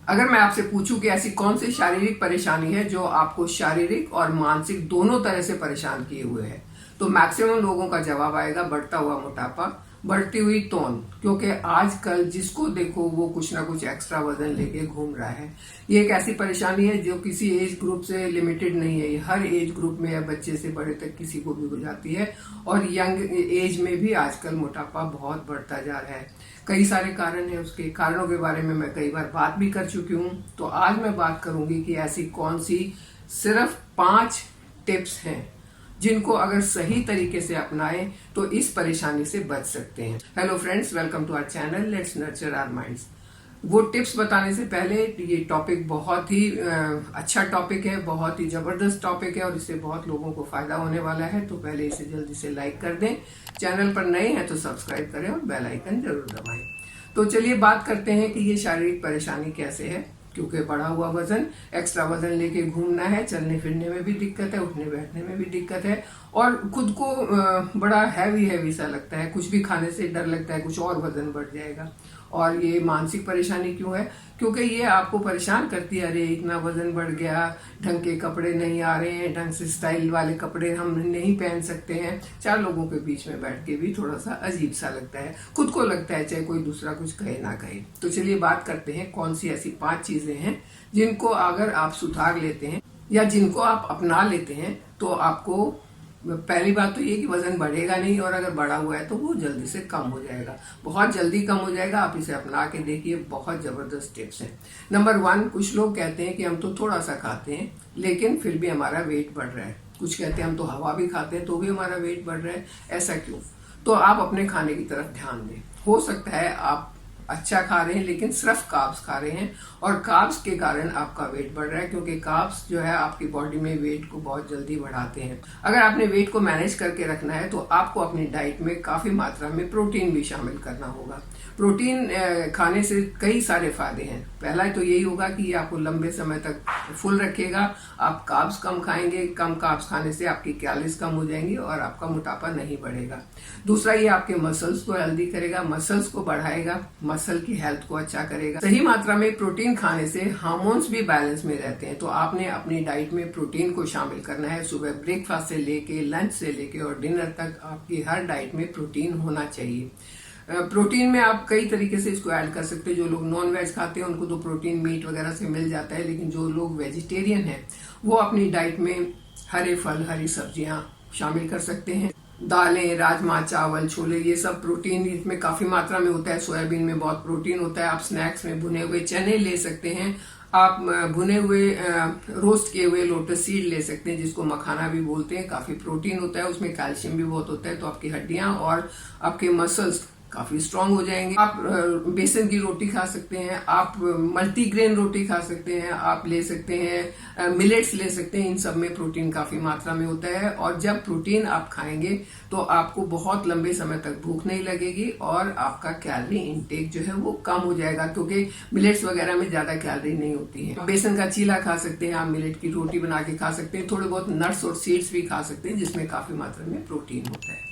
अगर मैं आपसे पूछूं कि ऐसी कौन सी शारीरिक परेशानी है जो आपको शारीरिक और मानसिक दोनों तरह से परेशान किए हुए है, तो मैक्सिमम लोगों का जवाब आएगा बढ़ता हुआ मोटापा, बढ़ती हुई तौन। क्योंकि आजकल जिसको देखो वो कुछ ना कुछ एक्स्ट्रा वजन लेके घूम रहा है। ये एक ऐसी परेशानी है जो किसी एज ग्रुप से लिमिटेड नहीं है, ये हर एज ग्रुप में है, बच्चे से बड़े तक किसी को भी हो जाती है। और यंग एज में भी आजकल मोटापा बहुत बढ़ता जा रहा है। कई सारे कारण है, उसके कारणों के बारे में मैं कई बार बात भी कर चुकी हूँ। तो आज मैं बात करूंगी कि ऐसी कौन सी सिर्फ 5 टिप्स हैं जिनको अगर सही तरीके से अपनाएं तो इस परेशानी से बच सकते हैं। Hello friends, welcome to our channel let's nurture our minds. वो टिप्स बताने से पहले ये टॉपिक बहुत ही अच्छा टॉपिक है, बहुत ही जबरदस्त टॉपिक है और इससे बहुत लोगों को फायदा होने वाला है। तो पहले इसे जल्दी से लाइक कर दें, चैनल पर नए हैं तो सब्सक्राइब करें और बेल आइकन जरूर दबाएं। तो चलिए बात करते हैं कि ये शारीरिक परेशानी कैसे है। क्योंकि बढ़ा हुआ वजन, एक्स्ट्रा वजन लेके घूमना है, चलने फिरने में भी दिक्कत है, उठने बैठने में भी दिक्कत है और खुद को बड़ा हैवी सा लगता है। कुछ भी खाने से डर लगता है कुछ और वजन बढ़ जाएगा। और ये मानसिक परेशानी क्यों है? क्योंकि ये आपको परेशान करती है, अरे इतना वजन बढ़ गया, ढंग के कपड़े नहीं आ रहे हैं, ढंग से स्टाइल वाले कपड़े हम नहीं पहन सकते हैं। 4 लोगों के बीच में बैठ के भी थोड़ा सा अजीब सा लगता है, खुद को लगता है, चाहे कोई दूसरा कुछ कहे ना कहे। तो चलिए बात करते हैं कौन सी ऐसी 5 चीजें हैं जिनको अगर आप सुधार लेते हैं या जिनको आप अपना लेते हैं तो आपको पहली बात तो ये कि वजन बढ़ेगा नहीं, और अगर बढ़ा हुआ है तो वो जल्दी से कम हो जाएगा, बहुत जल्दी कम हो जाएगा। आप इसे अपना के देखिए, बहुत जबरदस्त टिप्स हैं। नंबर 1, कुछ लोग कहते हैं कि हम तो थोड़ा सा खाते हैं लेकिन फिर भी हमारा वेट बढ़ रहा है। कुछ कहते हैं हम तो हवा भी खाते हैं तो भी हमारा वेट बढ़ रहा है, ऐसा क्यों? तो आप अपने खाने की तरफ ध्यान दें। हो सकता है आप अच्छा खा रहे हैं लेकिन सिर्फ कार्ब्स खा रहे हैं और कार्ब्स के कारण आपका वेट बढ़ रहा है, क्योंकि कार्ब्स जो है आपकी बॉडी में वेट को बहुत जल्दी बढ़ाते हैं। अगर आपने वेट को मैनेज करके रखना है तो आपको अपनी डाइट में काफी मात्रा में प्रोटीन भी शामिल करना होगा। प्रोटीन खाने से कई सारे फायदे हैं। पहला तो यही होगा कि ये आपको लंबे समय तक फुल रखेगा। आप कार्ब्स कम खाएंगे, कम कार्ब्स खाने से आपकी कैलोरीज कम हो जाएंगी और आपका मोटापा नहीं बढ़ेगा। दूसरा, ये आपके मसल्स को हेल्दी करेगा, मसल्स को बढ़ाएगा, मसल की हेल्थ को अच्छा करेगा। सही मात्रा में प्रोटीन खाने से हार्मोन्स भी बैलेंस में रहते हैं। तो आपने अपनी डाइट में प्रोटीन को शामिल करना है। सुबह ब्रेकफास्ट से लेके लंच से लेके और डिनर तक आपकी हर डाइट में प्रोटीन होना चाहिए। प्रोटीन में आप कई तरीके से इसको ऐड कर सकते हैं। जो लोग नॉन वेज खाते हैं उनको तो प्रोटीन मीट वगैरह से मिल जाता है, लेकिन जो लोग वेजिटेरियन हैं वो अपनी डाइट में हरे फल, हरी सब्जियां शामिल कर सकते हैं। दालें, राजमा, चावल, छोले, ये सब प्रोटीन इसमें काफी मात्रा में होता है। सोयाबीन में बहुत प्रोटीन होता है। आप स्नैक्स में भुने हुए चने ले सकते हैं। आप भुने हुए रोस्ट किए हुए लोटस सीड ले सकते हैं, जिसको मखाना भी बोलते हैं। काफी प्रोटीन होता है, उसमें कैल्शियम भी बहुत होता है। तो आपकी हड्डियां और आपके मसल्स काफी स्ट्रांग हो जाएंगे। आप बेसन की रोटी खा सकते हैं, आप मल्टीग्रेन रोटी खा सकते हैं, आप ले सकते हैं मिलेट्स ले सकते हैं। इन सब में प्रोटीन काफी मात्रा में होता है और जब प्रोटीन आप खाएंगे तो आपको बहुत लंबे समय तक भूख नहीं लगेगी और आपका कैलोरी इनटेक जो है वो कम हो जाएगा, क्योंकि मिलेट्स वगैरह में ज्यादा कैलोरी नहीं होती है। बेसन का चीला खा सकते हैं, आप मिलेट की रोटी बना के खा सकते हैं, थोड़े बहुत नट्स और सीड्स भी खा सकते हैं जिसमें काफी मात्रा में प्रोटीन होता है।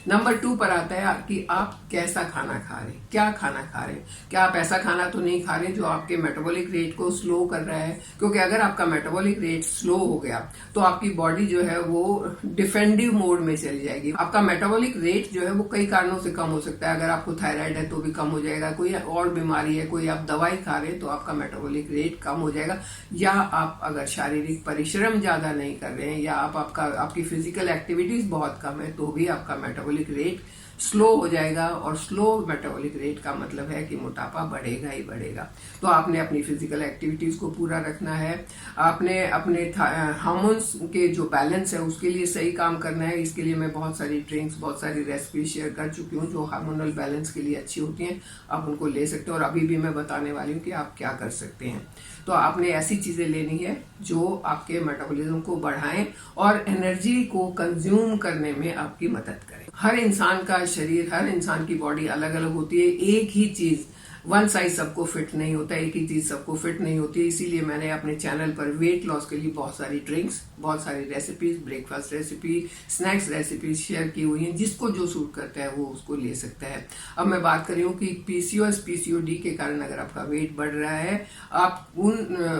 नंबर 2 पर आता है कि आप कैसा खाना खा रहे हैं, क्या खाना खा रहे हैं। क्या आप ऐसा खाना तो नहीं खा रहे जो आपके मेटाबॉलिक रेट को स्लो कर रहा है? क्योंकि अगर आपका मेटाबॉलिक रेट स्लो हो गया तो आपकी बॉडी जो है वो डिफेंडिव मोड में चली जाएगी। आपका मेटाबॉलिक रेट जो है वो कई कारणों से कम हो सकता है। अगर आपको थायराइड है तो भी कम हो जाएगा, कोई और बीमारी है, कोई आप दवाई खा रहे हैं तो आपका मेटाबॉलिक रेट कम हो जाएगा। या आप अगर शारीरिक परिश्रम ज्यादा नहीं कर रहे हैं या आपकी फिजिकल एक्टिविटीज बहुत कम है तो भी आपका मेटाबॉलिक रेट स्लो हो जाएगा। और स्लो मेटाबॉलिक रेट का मतलब है कि मोटापा बढ़ेगा ही बढ़ेगा। तो आपने अपनी फिजिकल एक्टिविटीज को पूरा रखना है, आपने अपने हार्मोन्स के जो बैलेंस है उसके लिए सही काम करना है। इसके लिए मैं बहुत सारी ड्रिंक्स, बहुत सारी रेसिपी शेयर कर चुकी हूँ जो हार्मोनल बैलेंस के लिए अच्छी होती हैं। आप उनको ले सकते हैं और अभी भी मैं बताने वाली हूँ कि आप क्या कर सकते हैं। तो आपने ऐसी चीजें लेनी है जो आपके मेटाबॉलिज्म को बढ़ाएं और एनर्जी को कंज्यूम करने में आपकी मदद करें। हर इंसान का शरीर, हर इंसान की बॉडी अलग अलग होती है। एक ही चीज वन साइज सबको फिट नहीं होता, एक ही चीज सबको फिट नहीं होती। इसीलिए मैंने अपने चैनल पर वेट लॉस के लिए बहुत सारी ड्रिंक्स, बहुत सारी recipes, breakfast recipe, snacks recipes share की हुई हैं। जिसको जो सूट करता है वो उसको ले सकता है। अब मैं बात कर रही हूँ कि पीसीओएस पीसीओडी के कारण अगर आपका वेट बढ़ रहा है, आप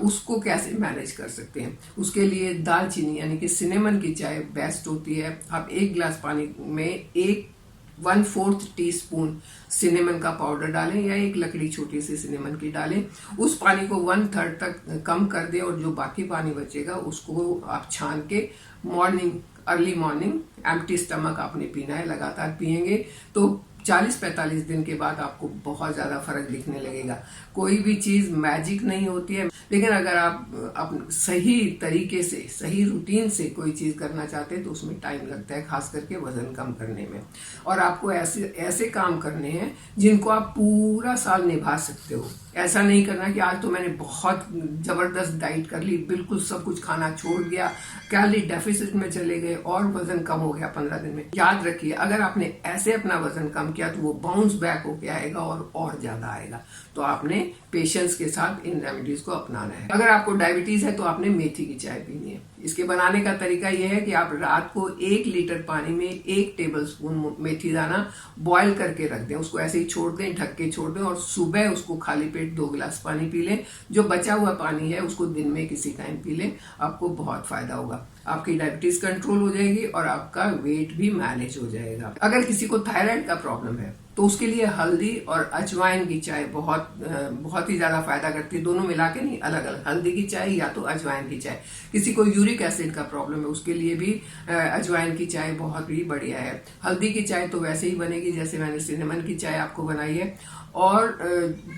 उसको कैसे मैनेज कर सकते हैं। उसके लिए दालचीनी यानी कि सिनेमन की चाय बेस्ट होती है। आप 1 गिलास पानी में 1/4 टीस्पून सिनेमन का पाउडर डालें या एक लकड़ी छोटी सी सिनेमन की डालें। उस पानी को 1/3 तक कम कर दें और जो बाकी पानी बचेगा उसको आप छान के अर्ली मॉर्निंग एम्प्टी स्टमक आपने पीना है। लगातार पिएंगे तो 40-45 दिन के बाद आपको बहुत ज्यादा फर्क दिखने लगेगा। कोई भी चीज मैजिक नहीं होती है, लेकिन अगर आप सही तरीके से, सही रूटीन से कोई चीज करना चाहते हैं तो उसमें टाइम लगता है, खास करके वजन कम करने में। और आपको ऐसे काम करने हैं जिनको आप पूरा साल निभा सकते हो। ऐसा नहीं करना कि आज तो मैंने बहुत जबरदस्त डाइट कर ली, बिल्कुल सब कुछ खाना छोड़ दिया, कैलोरी डेफिसिट में चले गए और वजन कम हो गया 15 दिन में। याद रखिए, अगर आपने ऐसे अपना वजन कम किया तो वो बाउंस बैक होके आएगा और ज्यादा आएगा। तो आपने पेशेंस के साथ इन रेमेडीज को अपनाना है। अगर आपको डायबिटीज है तो आपने मेथी की चाय पीनी है। इसके बनाने का तरीका यह है कि आप रात को 1 लीटर पानी में 1 टेबलस्पून मेथी दाना बॉईल करके रख दें, उसको ऐसे ही छोड़ दें, ढक के छोड़ दें और सुबह उसको खाली पेट 2 गिलास पानी पी लें। जो बचा हुआ पानी है उसको दिन में किसी टाइम पी लें, आपको बहुत फायदा होगा। आपकी डायबिटीज कंट्रोल हो जाएगी और आपका वेट भी मैनेज हो जाएगा। अगर किसी को थायराइड का प्रॉब्लम है तो उसके लिए हल्दी और अजवाइन की चाय बहुत ही ज्यादा फायदा करती है। दोनों मिला के नहीं, अलग अलग, हल्दी की चाय या तो अजवाइन की चाय। किसी को यूरिक एसिड का प्रॉब्लम है उसके लिए भी अजवाइन की चाय बहुत ही बढ़िया है। हल्दी की चाय तो वैसे ही बनेगी जैसे मैंने सिनेमन की चाय आपको बनाई है। और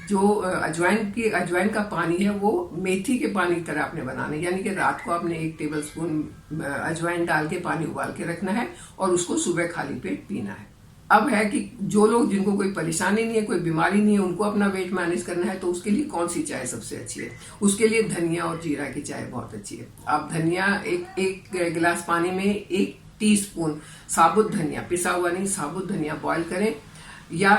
जो अजवाइन का पानी है वो मेथी के पानी की तरह आपने बनाना है, यानी कि रात को आपने 1 टेबलस्पून अजवाइन डाल के पानी उबाल के रखना है और उसको सुबह खाली पेट पीना है। अब है कि जो लोग, जिनको कोई परेशानी नहीं है, कोई बीमारी नहीं है, उनको अपना वेट मैनेज करना है तो उसके लिए कौन सी चाय सबसे अच्छी है? उसके लिए धनिया और जीरा की चाय बहुत अच्छी है। आप धनिया एक गिलास पानी में 1 टीस्पून साबुत धनिया, पिसा हुआ नहीं, साबुत धनिया बॉईल करें या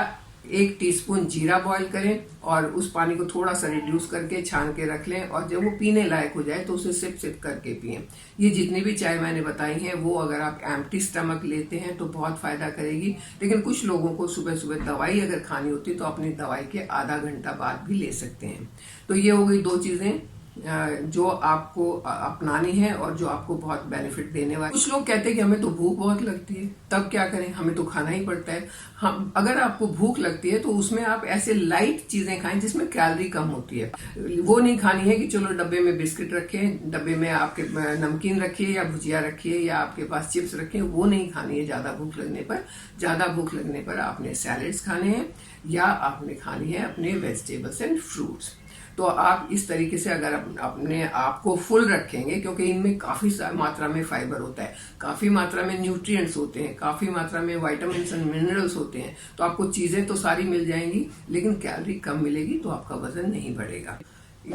1 टीस्पून जीरा बॉईल करें और उस पानी को थोड़ा सा रिड्यूस करके छान के रख लें और जब वो पीने लायक हो जाए तो उसे सिप सिप करके पिएं। ये जितनी भी चाय मैंने बताई हैं वो अगर आप एम्प्टी स्टमक लेते हैं तो बहुत फायदा करेगी। लेकिन कुछ लोगों को सुबह सुबह दवाई अगर खानी होती तो अपनी दवाई के आधा घंटा बाद भी ले सकते हैं। तो ये हो गई 2 चीजें जो आपको अपनानी है और जो आपको बहुत बेनिफिट देने वाली। कुछ लोग कहते हैं कि हमें तो भूख बहुत लगती है, तब क्या करें, हमें तो खाना ही पड़ता है। हम अगर आपको भूख लगती है तो उसमें आप ऐसे लाइट चीजें खाएं जिसमें कैलोरी कम होती है। वो नहीं खानी है कि चलो डब्बे में बिस्किट रखें, डब्बे में आपके नमकीन रखिए या भुजिया रखिए या आपके पास चिप्स रखें, वो नहीं खानी है ज्यादा भूख लगने पर। ज्यादा भूख लगने पर आपने सैलेड्स खाने हैं या आपने खानी है अपने वेजिटेबल्स एंड फ्रूट्स। तो आप इस तरीके से अगर अपने आप को फुल रखेंगे, क्योंकि इनमें काफी मात्रा में फाइबर होता है, काफी मात्रा में न्यूट्रिएंट्स होते हैं, काफी मात्रा में विटामिन एंड मिनरल्स होते हैं, तो आपको चीजें तो सारी मिल जाएंगी लेकिन कैलोरी कम मिलेगी तो आपका वजन नहीं बढ़ेगा।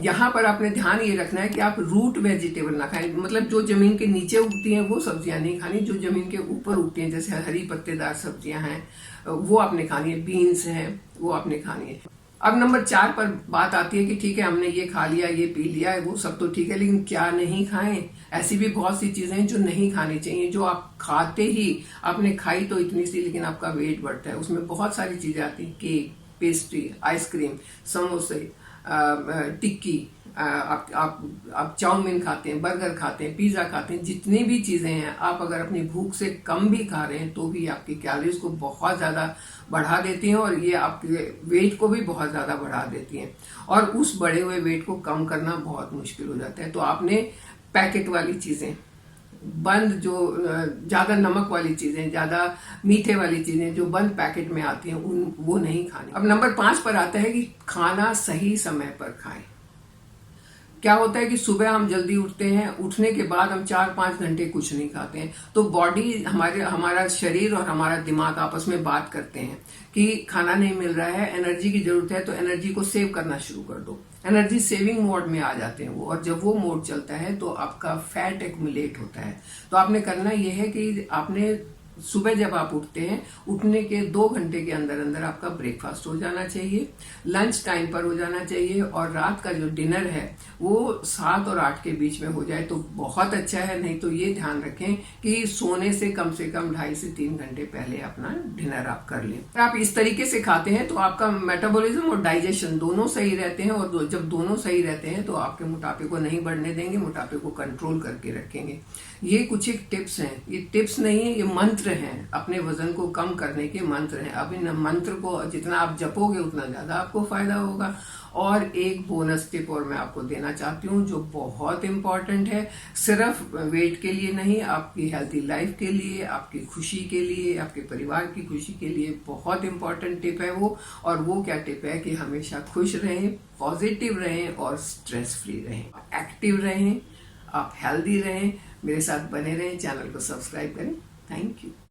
यहाँ पर आपने ध्यान ये रखना है कि आप रूट वेजिटेबल ना खाएं, मतलब जो जमीन के नीचे उगती हैं वो सब्जियां नहीं खानी, जो जमीन के ऊपर उगती हैं जैसे हरी पत्तेदार सब्जियां हैं वो आपने खानी है, बीन्स हैं वो आपने खानी है। अब नंबर 4 पर बात आती है कि ठीक है हमने ये खा लिया, ये पी लिया, वो सब तो ठीक है, लेकिन क्या नहीं खाएं? ऐसी भी बहुत सी चीजें हैं जो नहीं खानी चाहिए, जो आप खाते ही आपने खाई तो इतनी सी लेकिन आपका वेट बढ़ता है। उसमें बहुत सारी चीजें आती हैं, केक, पेस्ट्री, आइसक्रीम, समोसे, टिक्की, आप चाउमीन खाते हैं, बर्गर खाते हैं, पिज्जा खाते हैं, जितनी भी चीजें हैं आप अगर अपनी भूख से कम भी खा रहे हैं तो भी आपकी कैलोरीज को बहुत ज्यादा बढ़ा देती हैं और ये आपके वेट को भी बहुत ज्यादा बढ़ा देती हैं और उस बढ़े हुए वेट को कम करना बहुत मुश्किल हो जाता है। तो आपने पैकेट वाली चीजें बंद, जो ज्यादा नमक वाली चीजें, ज्यादा मीठे वाली चीजें जो बंद पैकेट में आती हैं वो नहीं खानी। अब नंबर 5 पर आता है कि खाना सही समय पर खाएं। क्या होता है कि सुबह हम जल्दी उठते हैं, उठने के बाद हम 4-5 घंटे कुछ नहीं खाते हैं तो बॉडी, हमारा शरीर और हमारा दिमाग आपस में बात करते हैं कि खाना नहीं मिल रहा है, एनर्जी की जरूरत है, तो एनर्जी को सेव करना शुरू कर दो। एनर्जी सेविंग मोड में आ जाते हैं वो, और जब वो मोड चलता है तो आपका फैट एक्युमुलेट होता है। तो आपने करना यह है कि आपने सुबह जब आप उठते हैं, उठने के 2 घंटे के अंदर अंदर आपका ब्रेकफास्ट हो जाना चाहिए, लंच टाइम पर हो जाना चाहिए, और रात का जो डिनर है वो 7 और 8 के बीच में हो जाए तो बहुत अच्छा है। नहीं तो ये ध्यान रखें कि सोने से कम 2.5 से 3 घंटे पहले अपना डिनर आप कर लें। अगर आप इस तरीके से खाते हैं तो आपका मेटाबॉलिज्म और डाइजेशन दोनों सही रहते हैं, और जब दोनों सही रहते हैं तो आपके मोटापे को नहीं बढ़ने देंगे, मोटापे को कंट्रोल करके रखेंगे। ये कुछ एक टिप्स हैं, ये टिप्स नहीं है, ये मंत्र हैं, अपने वजन को कम करने के मंत्र हैं। अब इन मंत्र को जितना आप जपोगे उतना ज्यादा आपको फायदा होगा। और एक बोनस टिप और मैं आपको देना चाहती हूँ जो बहुत इंपॉर्टेंट है, सिर्फ वेट के लिए नहीं, आपकी हेल्थी लाइफ के लिए, आपकी खुशी के लिए, आपके परिवार की खुशी के लिए बहुत इंपॉर्टेंट टिप है वो। और वो क्या टिप है कि हमेशा खुश रहें, पॉजिटिव रहें और स्ट्रेस फ्री रहें, एक्टिव रहें, आप हेल्दी रहें, मेरे साथ बने रहें, चैनल को सब्सक्राइब करें। Thank you.